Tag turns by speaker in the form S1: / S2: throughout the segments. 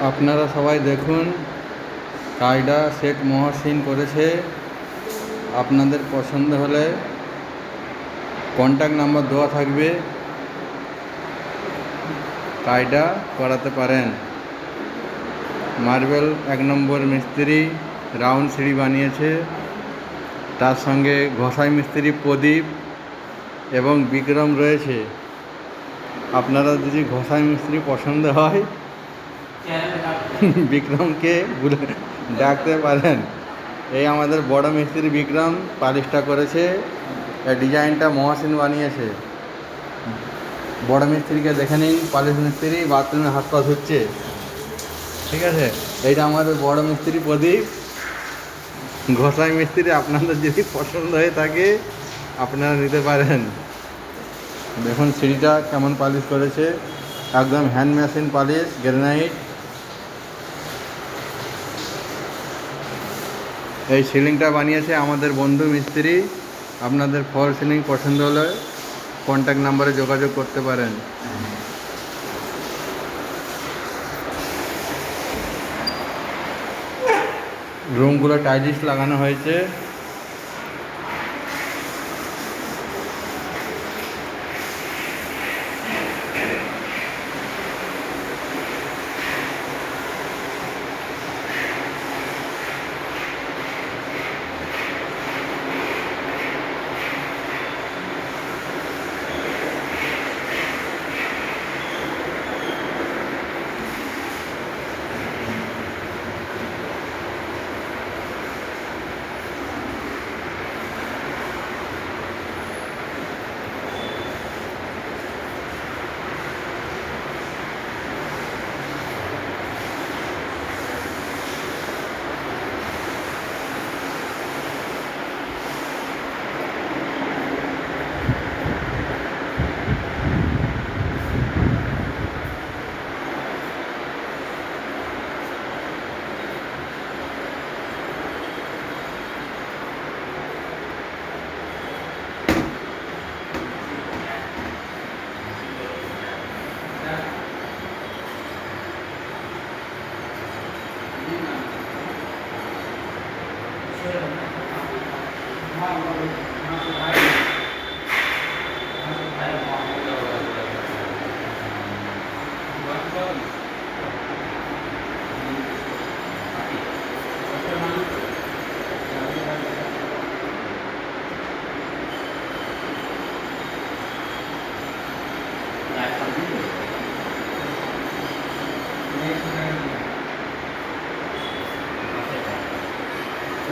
S1: আপনারা সবাই দেখুন, কায়দা শেখ মহসিন করেছে। আপনাদের পছন্দ হলে কন্ট্যাক্ট নাম্বার দেওয়া থাকবে, কায়দা করাতে পারেন। মার্বেল 1 নম্বর মিস্ত্রি রাউন্ড সিঁড়ি বানিয়েছে, তার সঙ্গে ঘষাই মিস্ত্রি প্রদীপ এবং বিক্রম রয়েছে। আপনারা যদি ঘষাই মিস্ত্রি পছন্দ হয় বিক্রমকে ডাকতে পারেন। এই আমাদের বড় মিস্ত্রি বিক্রম পালিশটা করেছে, এই ডিজাইনটা মহসিন বানিয়েছে। বড় মিস্ত্রিকে দেখে নিন, পালিশ মিস্ত্রি বাথরুমে হাত পা ধুচ্ছে, ঠিক আছে। এইটা আমাদের বড় মিস্ত্রি প্রদীপ। ঘষাই মিস্ত্রি আপনাদের যদি পছন্দ হয়ে থাকে আপনারা নিতে পারেন। দেখুন সিঁড়িটা কেমন পালিশ করেছে, একদম হ্যান্ড মেশিন পালিশ, গ্রানাইট। এই সিলিংটা বানিয়েছে আমাদের বন্ধু মিস্ত্রি। আপনাদের ফল সিলিং পছন্দ হলে কন্ট্যাক্ট নাম্বারে যোগাযোগ করতে পারেন। রুমগুলো টাইলস লাগানো হয়েছে।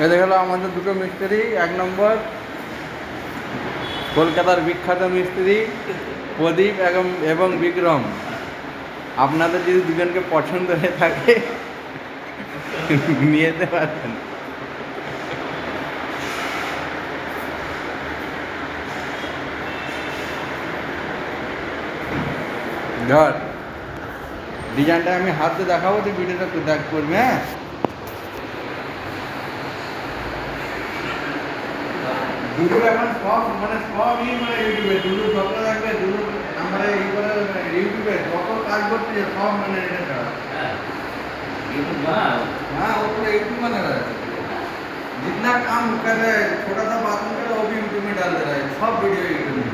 S1: এই দেখলো আমাদের দুটো মিস্ত্রি। 1 নম্বর কলকাতার বিখ্যাত মিস্ত্রি প্রদীপ এবং বিক্রম। আপনাদের যদি দুজনকে পছন্দ হয়ে থাকে নিয়ে যেতে পারেন। ধর ডিজাইনটা আমি হাতে দেখাবো, তুই ভিডিওটা দেখ করবি। হ্যাঁ, দুটো এখন সব সবই ইউটিউবে দুটো যত থাকবে, দুটো আমরা এই করে ইউটিউবে যত কাজ করছে সব এটা हाँ वो पूरा यूट्यूब बना रहा है। जितना काम कर रहा है छोटा सा बात कर रहा है वो भी यूट्यूब में डाल दे रहा है, सब वीडियो यूट्यूब में।